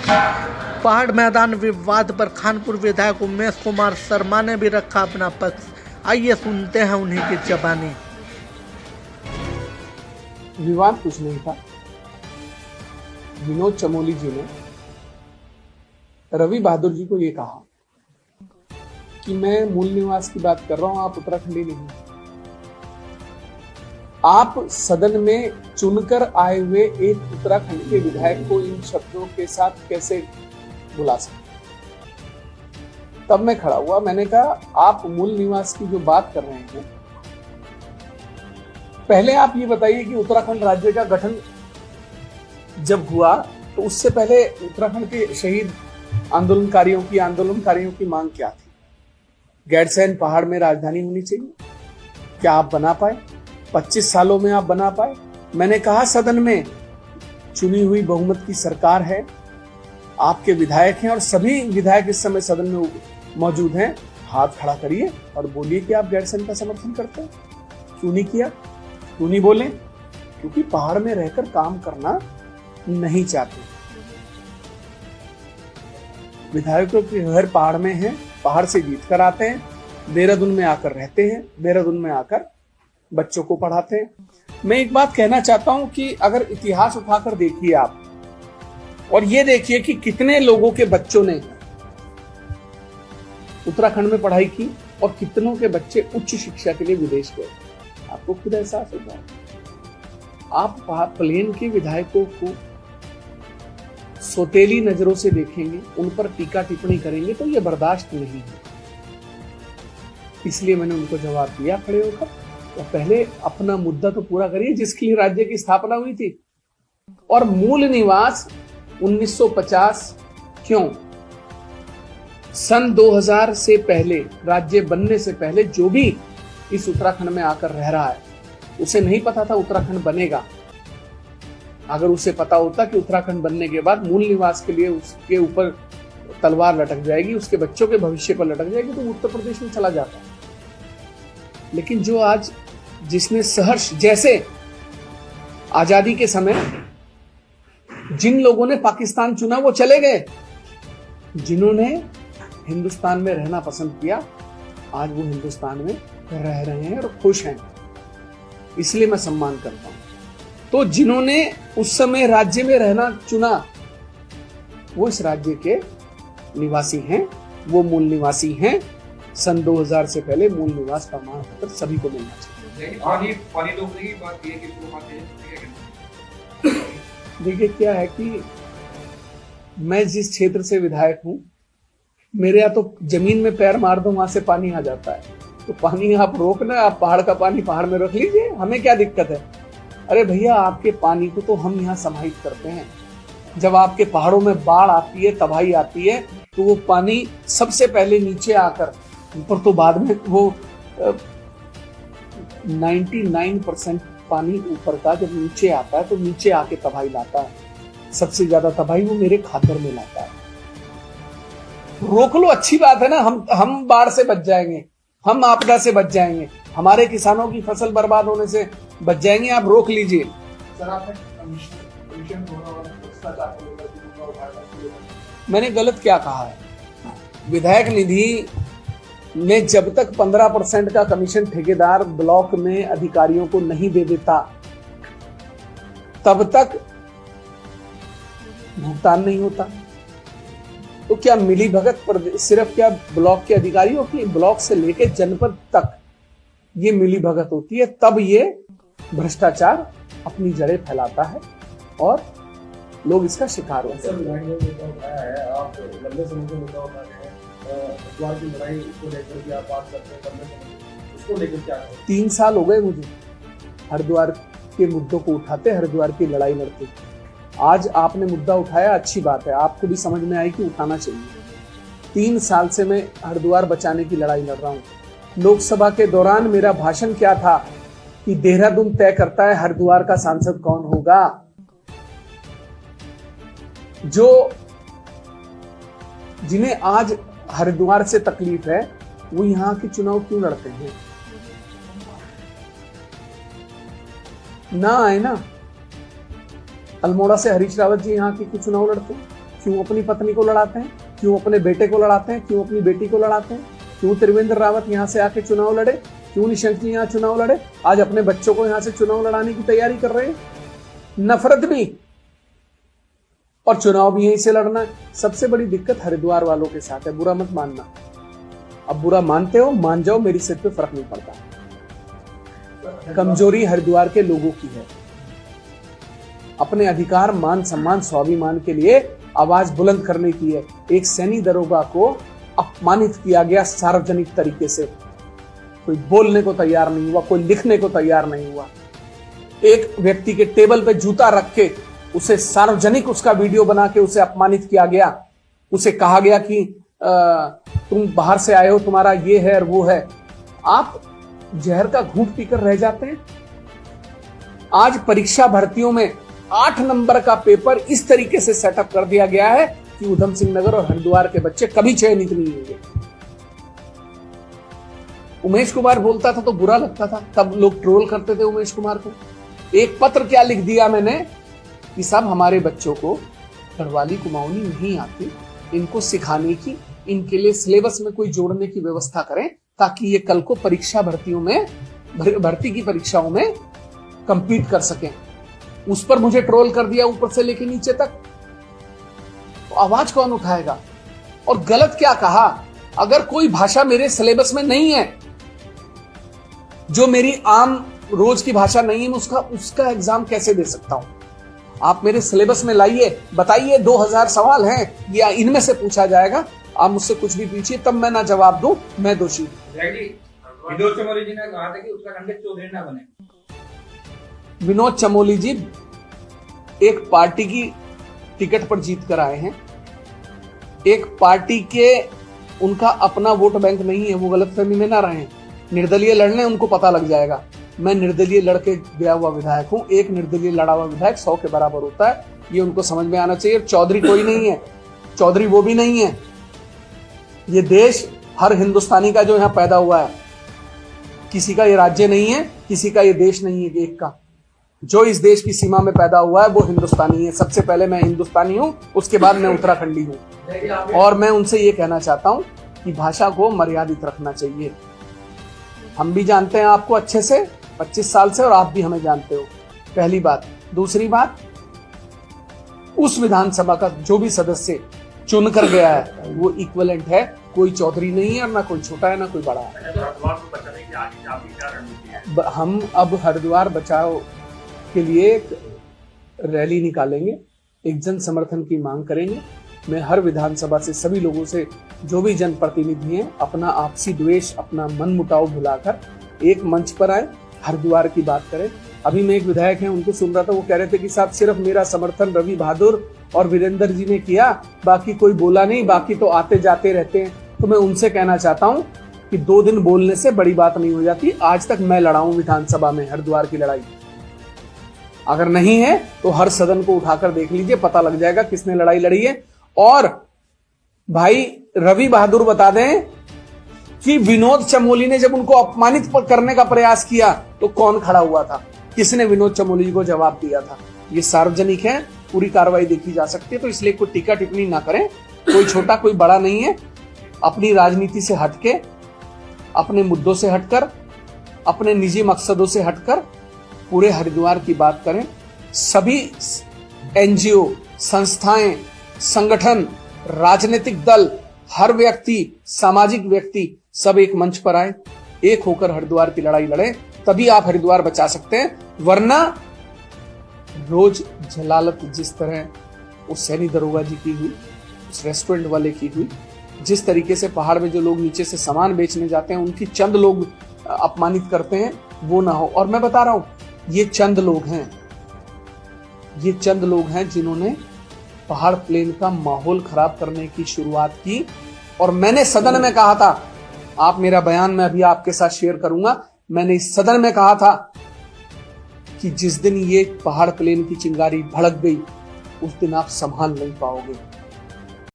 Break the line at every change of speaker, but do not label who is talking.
पहाड़ मैदान विवाद पर खानपुर विधायक उमेश कुमार शर्मा ने भी रखा अपना पक्ष। आइए सुनते हैं उन्हीं की जबानी।
विवाद कुछ नहीं था। विनोद चमोली जी ने रवि बहादुर जी को ये कहा कि मैं मूल निवास की बात कर रहा हूं, आप उत्तराखंडी नहीं। आप सदन में चुनकर आए हुए एक उत्तराखंड के विधायक को इन शब्दों के साथ कैसे बुला सकते? तब मैं खड़ा हुआ, मैंने कहा आप मूल निवास की जो बात कर रहे हैं, पहले आप ये बताइए कि उत्तराखंड राज्य का गठन जब हुआ तो उससे पहले उत्तराखंड के शहीद आंदोलनकारियों की मांग क्या थी? गैरसैंण पहाड़ में राजधानी होनी चाहिए। क्या आप बना पाए? 25 सालों में आप बना पाए? मैंने कहा सदन में चुनी हुई बहुमत की सरकार है, आपके विधायक हैं और सभी विधायक इस समय सदन में मौजूद हैं, हाथ खड़ा करिए और बोलिए कि आप गैरसैंण का समर्थन करते हैं। क्यों नहीं किया? क्यों नहीं बोले? क्योंकि पहाड़ में रहकर काम करना नहीं चाहते। विधायकों के घर पहाड़ में है, पहाड़ से जीत कर आते हैं, देहरादून में आकर रहते हैं, देहरादून में आकर बच्चों को पढ़ाते हैं। मैं एक बात कहना चाहता हूं कि अगर इतिहास उठाकर देखिए आप और ये देखिए कि कितने लोगों के बच्चों ने उत्तराखंड में पढ़ाई की और कितनों के बच्चे उच्च शिक्षा के लिए विदेश गए, आपको खुद एहसास होगा। आप प्लेन के विधायकों को सौतेली नजरों से देखेंगे, उन पर टीका टिप्पणी करेंगे तो ये बर्दाश्त नहीं है। इसलिए मैंने उनको जवाब दिया खड़े होकर, तो पहले अपना मुद्दा तो पूरा करिए जिसके लिए राज्य की स्थापना हुई थी। और मूल निवास 1950 क्यों? सन 2000 से पहले, राज्य बनने से पहले जो भी इस उत्तराखंड में आकर रह रहा है उसे नहीं पता था उत्तराखंड बनेगा। अगर उसे पता होता कि उत्तराखंड बनने के बाद मूल निवास के लिए उसके ऊपर तलवार लटक जाएगी, उसके बच्चों के भविष्य पर लटक जाएगी, तो उत्तर प्रदेश में चला जाता। लेकिन जो आज जिसने सहर्ष, जैसे आजादी के समय जिन लोगों ने पाकिस्तान चुना वो चले गए, जिन्होंने हिंदुस्तान में रहना पसंद किया आज वो हिंदुस्तान में रह रहे हैं और खुश हैं। इसलिए मैं सम्मान करता हूं। तो जिन्होंने उस समय राज्य में रहना चुना वो इस राज्य के निवासी हैं, वो मूल निवासी हैं। सन 2000 से पहले मूल निवास प्रमाण पत्र सभी को मिलना चाहिए। देखिए क्या है कि मैं जिस क्षेत्र से विधायक हूं, मेरे यहाँ तो जमीन में पैर मार दो वहां से पानी आ जाता है। तो पानी आप रोकना, आप पहाड़ का पानी पहाड़ में रख लीजिए, हमें क्या दिक्कत है? अरे भैया, आपके पानी को तो हम यहाँ समाहित करते हैं। जब आपके पहाड़ों में बाढ़ आती है, तबाही आती है, तो वो पानी सबसे पहले नीचे आकर, ऊपर तो बाद में वो 99% पानी ऊपर का जब नीचे आता है तो नीचे आके तबाही लाता है। सबसे ज्यादा तबाही वो मेरे खातर में लाता है। रोक लो, अच्छी बात है ना, हम बाढ़ से बच जाएंगे, हम आपदा से बच जाएंगे, हमारे किसानों की फसल बर्बाद होने से बच जाएंगे, आप रोक लीजिए। मैंने गलत क्या कहा है? विधायक निधि में जब तक 15% का कमीशन ठेकेदार ब्लॉक में अधिकारियों को नहीं दे देता तब तक भुगतान नहीं होता। तो क्या मिली भगत सिर्फ क्या ब्लॉक के अधिकारियों की? ब्लॉक से लेकर जनपद तक ये मिली भगत होती है, तब ये भ्रष्टाचार अपनी जड़ें फैलाता है और लोग इसका शिकार होते हैं।
की लड़ाई को लेकर के आप बात करते हैं, उसको लेकर क्या है?
3 साल हो गए मुझे हरिद्वार के मुद्दों को उठाते, हरिद्वार की लड़ाई लड़ते। आज आपने मुद्दा उठाया, अच्छी बात है, आपको भी समझ में आई कि उठाना चाहिए। 3 साल से मैं हरिद्वार बचाने की लड़ाई लड़ रहा हूं। लोकसभा के दौरान मेरा भाषण क्या था कि देहरादून तय करता है हरिद्वार का सांसद कौन होगा। जिन्हें आज हरिद्वार से तकलीफ है वो यहां के चुनाव क्यों लड़ते हैं? ना आए ना। अल्मोड़ा से हरीश रावत जी यहाँ की चुनाव लड़ते हैं, क्यों अपनी पत्नी को लड़ाते हैं, क्यों अपने बेटे को लड़ाते हैं, क्यों अपनी बेटी को लड़ाते हैं, क्यों त्रिवेंद्र रावत यहाँ से आके चुनाव लड़े, क्यों निशंक जी यहाँ चुनाव लड़े, आज अपने बच्चों को यहाँ से चुनाव लड़ाने की तैयारी कर रहे हैं। नफरत भी और चुनाव भी यहीं से लड़ना है। सबसे बड़ी दिक्कत हरिद्वार वालों के साथ है, बुरा मत मानना। अब बुरा मानते हो मान जाओ, मेरी सिर पे फर्क नहीं पड़ता। कमजोरी हरिद्वार के लोगों की है। अपने अधिकार, मान सम्मान, स्वाभिमान के लिए आवाज बुलंद करने की है। एक सैनी दरोगा को अपमानित किया गया सार्वजनिक तरीके से, कोई बोलने को तैयार नहीं हुआ, कोई लिखने को तैयार नहीं हुआ। एक व्यक्ति के टेबल पे जूता रख के उसे सार्वजनिक उसका वीडियो बना के उसे अपमानित किया गया। उसे कहा गया कि तुम बाहर से आए हो, तुम्हारा ये है और वो है। आप जहर का घूंट पीकर रह जाते हैं। आज परीक्षा भर्तियों में 8 नंबर का पेपर इस तरीके से सेटअप कर दिया गया है कि उधम सिंह नगर और हरिद्वार के बच्चे कभी चयनित नहीं होंगे। उमेश कुमार बोलता था तो बुरा लगता था, तब लोग ट्रोल करते थे उमेश कुमार को। एक पत्र क्या लिख दिया मैंने कि सब हमारे बच्चों को गढ़वाली कुमाऊनी नहीं आती, इनको सिखाने की, इनके लिए सिलेबस में कोई जोड़ने की व्यवस्था करें ताकि ये कल को परीक्षा भर्तियों में, भर्ती की परीक्षाओं में कंपीट कर सकें। उस पर मुझे ट्रोल कर दिया ऊपर से लेके नीचे तक। तो आवाज कौन उठाएगा? और गलत क्या कहा? अगर कोई भाषा मेरे सिलेबस में नहीं है, जो मेरी आम रोज की भाषा नहीं है, उसका एग्जाम कैसे दे सकता हूं? आप मेरे सिलेबस में लाइए, बताइए 2000 सवाल हैं या इनमें से पूछा जाएगा, आप मुझसे कुछ भी पूछिए, तब मैं ना जवाब दूं, मैं दोषी हूं।
विनोद चमोली जी ने कहा था कि उसका कंटेस्ट चौधरी ना बने।
विनोद चमोली जी एक पार्टी की टिकट पर जीत कर आए हैं। एक पार्टी के उनका अपना वोट बैंक नहीं है, वो गलतफहमी में ना रहे। निर्दलीय लड़ने उनको पता लग जाएगा। मैं निर्दलीय लड़के गया हुआ विधायक हूं। एक निर्दलीय लड़ा हुआ विधायक 100 के बराबर होता है, ये उनको समझ में आना चाहिए। चौधरी कोई नहीं है, चौधरी वो भी नहीं है। ये देश हर हिंदुस्तानी का जो यहां पैदा हुआ है, किसी का ये राज्य नहीं है, किसी का ये देश नहीं है एक का। जो इस देश की सीमा में पैदा हुआ है वो हिंदुस्तानी है। सबसे पहले मैं हिंदुस्तानी हूं, उसके बाद मैं उत्तराखंडी हूं। और मैं उनसे ये कहना चाहता हूं कि भाषा को मर्यादित रखना चाहिए। हम भी जानते हैं आपको अच्छे से 25 साल से, और आप भी हमें जानते हो, पहली बात। दूसरी बात, उस विधानसभा का जो भी सदस्य चुन कर गया है वो इक्विवेलेंट है। कोई चौधरी नहीं है और ना कोई छोटा है ना कोई बड़ा है। हम अब हरिद्वार बचाओ के लिए एक रैली निकालेंगे, एक जन समर्थन की मांग करेंगे। मैं हर विधानसभा से सभी लोगों से, जो भी जनप्रतिनिधि हैं, अपना आपसी द्वेष, अपना मन मुटाव भुलाकर एक मंच पर आए, हरिद्वार की बात करें। अभी मैं एक विधायक हैं, उनको सुन रहा था, वो कह रहे थे कि साहब सिर्फ मेरा समर्थन रवि बहादुर और वीरेंद्र जी ने किया, बाकी कोई बोला नहीं, बाकी तो आते जाते रहते हैं। तो मैं उनसे कहना चाहता हूं कि 2 दिन बोलने से बड़ी बात नहीं हो जाती। आज तक मैं लड़ा हूं विधानसभा में हरिद्वार की लड़ाई। अगर नहीं है तो हर सदन को उठाकर देख लीजिए, पता लग जाएगा किसने लड़ाई लड़ी है। और भाई रवि बहादुर बता दें कि विनोद चमोली ने जब उनको अपमानित करने का प्रयास किया तो कौन खड़ा हुआ था, किसने विनोद चमोली को जवाब दिया था। ये सार्वजनिक है, पूरी कार्रवाई देखी जा सकती है। तो इसलिए कोई टीका टिप्पणी ना करें। कोई छोटा कोई बड़ा नहीं है। अपनी राजनीति से हटके, अपने मुद्दों से हटकर, अपने निजी मकसदों से हटकर पूरे हरिद्वार की बात करें। सभी एनजीओ, संस्थाएं, संगठन, राजनीतिक दल, हर व्यक्ति, सामाजिक व्यक्ति, सब एक मंच पर आए, एक होकर हरिद्वार की लड़ाई लड़े, तभी आप हरिद्वार बचा सकते हैं। वरना रोज जलालत जिस तरह उस सैनी दरोगा जी की हुई, उस रेस्टोरेंट वाले की हुई, जिस तरीके से पहाड़ में जो लोग नीचे से सामान बेचने जाते हैं उनकी चंद लोग अपमानित करते हैं, वो ना हो। और मैं बता रहा हूं, ये चंद लोग हैं, ये चंद लोग हैं जिन्होंने पहाड़ प्लेन का माहौल खराब करने की शुरुआत की। और मैंने सदन में कहा था, आप मेरा बयान मैं अभी आपके साथ शेयर करूंगा, मैंने इस सदन में कहा था कि जिस दिन ये पहाड़ प्लेन की चिंगारी भड़क गई, उस दिन आप संभाल नहीं पाओगे।